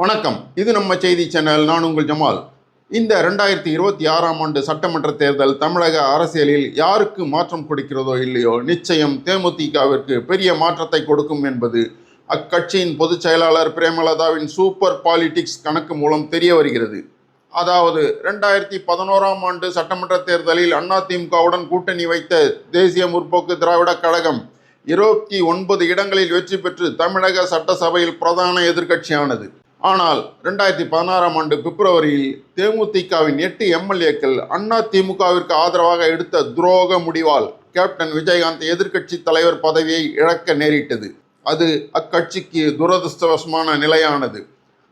வணக்கம். இது நம்ம செய்தி சேனல். நான் உங்கள் ஜமால். இந்த 2026ஆம் ஆண்டு சட்டமன்ற தேர்தல் தமிழக அரசியலில் யாருக்கு மாற்றம் கொடுக்கிறதோ இல்லையோ, நிச்சயம் தேமுதிகவிற்கு பெரிய மாற்றத்தை கொடுக்கும் என்பது அக்கட்சியின் பொதுச் செயலாளர் பிரேமலதாவின் சூப்பர் பாலிடிக்ஸ் கணக்கு மூலம் தெரிய வருகிறது. அதாவது 2011ஆம் ஆண்டு சட்டமன்ற தேர்தலில் அதிமுகவுடன் கூட்டணி வைத்த தேசிய முற்போக்கு திராவிட கழகம் 29 இடங்களில் வெற்றி பெற்று தமிழக சட்டசபையில் பிரதான எதிர்க்கட்சியானது. ஆனால் 2016ஆம் ஆண்டு பிப்ரவரியில் தேமுதிகவின் 8 எம்எல்ஏக்கள் அதிமுகவிற்கு ஆதரவாக எடுத்த துரோக முடிவால் கேப்டன் விஜயகாந்த் எதிர்க்கட்சி தலைவர் பதவியை இழக்க நேரிட்டது. அது அக்கட்சிக்கு துரதிருஷ்டவசமான நிலையானது.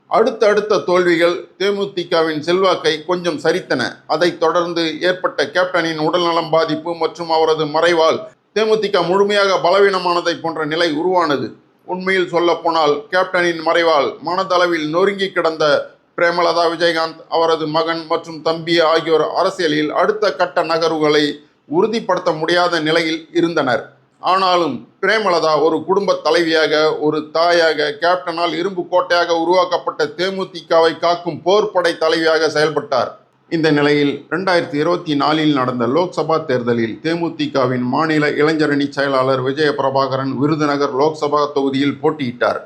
அடுத்தடுத்த தோல்விகள் தேமுதிகவின் செல்வாக்கை கொஞ்சம் சரித்தன. அதைத் தொடர்ந்து ஏற்பட்ட கேப்டனின் உடல்நலம் பாதிப்பு மற்றும் அவரது மறைவால் தேமுதிக முழுமையாக பலவீனமானதை போன்ற நிலை உருவானது. உண்மையில் சொல்ல போனால் கேப்டனின் மறைவால் மனதளவில் நொறுங்கி கிடந்த பிரேமலதா விஜயகாந்த், அவரது மகன் மற்றும் தம்பி ஆகியோர் அரசியலில் அடுத்த கட்ட நகர்வுகளை உறுதிப்படுத்த முடியாத நிலையில் இருந்தனர். ஆனாலும் பிரேமலதா ஒரு குடும்ப தலைவியாக, ஒரு தாயாக, கேப்டனால் இரும்பு கோட்டையாக உருவாக்கப்பட்ட தேமுதிகவை காக்கும் போர்ப்படை தலைவியாக செயல்பட்டார். இந்த நிலையில் 2024இல் நடந்த லோக்சபா தேர்தலில் தேமுதிகவின் மாநில இளைஞரணி செயலாளர் விஜய பிரபாகரன் விருதுநகர் லோக்சபா தொகுதியில் போட்டியிட்டார்.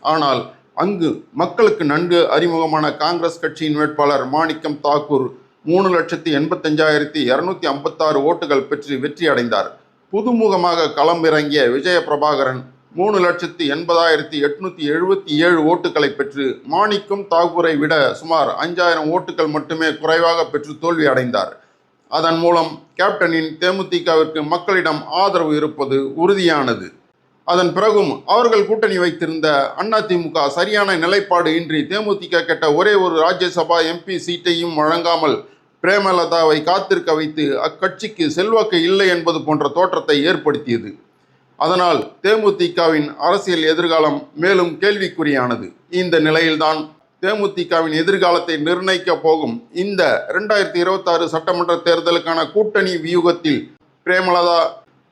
ஆனால் அங்கு மக்களுக்கு நன்கு அறிமுகமான காங்கிரஸ் கட்சியின் வேட்பாளர் மாணிக்கம் தாக்கூர் 3,85,256 ஓட்டுகள் பெற்று வெற்றி அடைந்தார். புதுமுகமாக களமிறங்கிய விஜய பிரபாகரன் 3,80,877 ஓட்டுகளை பெற்று மாணிக்கம் தாக்கூரை விட சுமார் 5,000 ஓட்டுகள் மட்டுமே குறைவாக பெற்று தோல்வி அடைந்தார். அதன் மூலம் கேப்டனின் தேமுதிகவிற்கு மக்களிடம் ஆதரவு இருப்பது உறுதியானது. அதன் பிறகும் அவர்கள் கூட்டணி வைத்திருந்த அதிமுக சரியான நிலைப்பாடு இன்றி தேமுதிக கேட்ட ஒரே ஒரு ராஜ்யசபா எம்பி சீட்டையும் வழங்காமல் பிரேமலதாவை காத்திருக்க வைத்து அக்கட்சிக்கு செல்வாக்கு இல்லை என்பது போன்ற தோற்றத்தை ஏற்படுத்தியது. அதனால் தேமுதிகவின் அரசியல் எதிர்காலம் மேலும் கேள்விக்குறியானது. இந்த நிலையில்தான் தேமுதிகவின் எதிர்காலத்தை நிர்ணயிக்க போகும் இந்த 2026 சட்டமன்ற தேர்தலுக்கான கூட்டணி வியூகத்தில் பிரேமலதா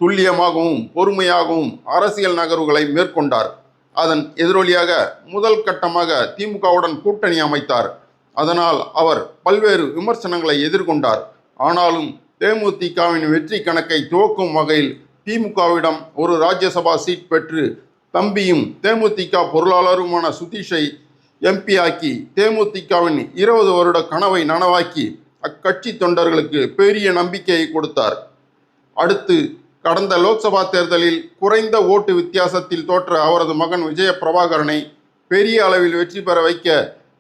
துல்லியமாகவும் பொறுமையாகவும் அரசியல் நகர்வுகளை மேற்கொண்டார். அதன் எதிரொலியாக முதல் கட்டமாக திமுகவுடன் கூட்டணி அமைத்தார். அதனால் அவர் பல்வேறு விமர்சனங்களை எதிர்கொண்டார். ஆனாலும் தேமுதிகவின் வெற்றி கணக்கை துவக்கும் வகையில் திமுகவிடம் ஒரு ராஜ்யசபா சீட் பெற்று தம்பியும் தேமுதிக பொருளாளருமான சுதீஷை எம்பி ஆக்கி தேமுதிகவின் 20 வருட கனவை நனவாக்கி அக்கட்சி தொண்டர்களுக்கு பெரிய நம்பிக்கையை கொடுத்தார். அடுத்து கடந்த லோக்சபா தேர்தலில் குறைந்த ஓட்டு வித்தியாசத்தில் தோற்ற அவரது மகன் விஜய பிரபாகரனை பெரிய அளவில் வெற்றி பெற வைக்க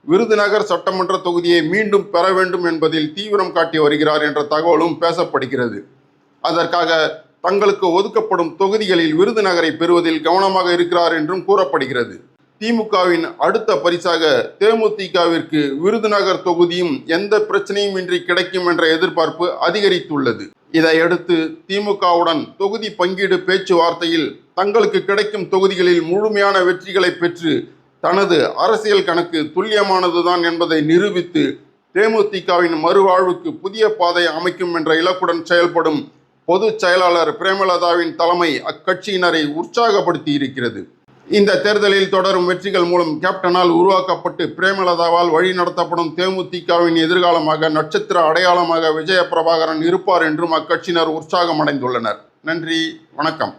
விருதுநகர் சட்டமன்ற தொகுதியை மீண்டும் பெற வேண்டும் என்பதில் தீவிரம் காட்டி வருகிறார் என்ற தகவலும் பேசப்படுகிறது. அதற்காக தங்களுக்கு ஒதுக்கப்படும் தொகுதிகளில் விருதுநகரை பெறுவதில் கவனமாக இருக்கிறார் என்றும் கூறப்படுகிறது. திமுகவின் அடுத்த பரிசாக தேமுதிகவிற்கு விருதுநகர் தொகுதியும் எந்த பிரச்சனையும் இன்றி கிடைக்கும் என்ற எதிர்பார்ப்பு அதிகரித்துள்ளது. இதையடுத்து திமுகவுடன் தொகுதி பங்கீடு பேச்சுவார்த்தையில் தங்களுக்கு கிடைக்கும் தொகுதிகளில் முழுமையான வெற்றிகளை பெற்று தனது அரசியல் கணக்கு துல்லியமானதுதான் என்பதை நிரூபித்து தேமுதிகவின் மறுவாழ்வுக்கு புதிய பாதை அமைக்கும் என்ற இலக்குடன் செயல்படும் பொதுச் செயலாளர் பிரேமலதாவின் தலைமை அக்கட்சியினரை உற்சாகப்படுத்தி இருக்கிறது. இந்த தேர்தலில் தொடரும் வெற்றிகள் மூலம் கேப்டனால் உருவாக்கப்பட்டு பிரேமலதாவால் வழி நடத்தப்படும் தேமுதிகவின் எதிர்காலமாக நட்சத்திர அடையாளமாக விஜய பிரபாகரன் இருப்பார் என்றும் அக்கட்சியினர் உற்சாகம் அடைந்துள்ளனர். நன்றி, வணக்கம்.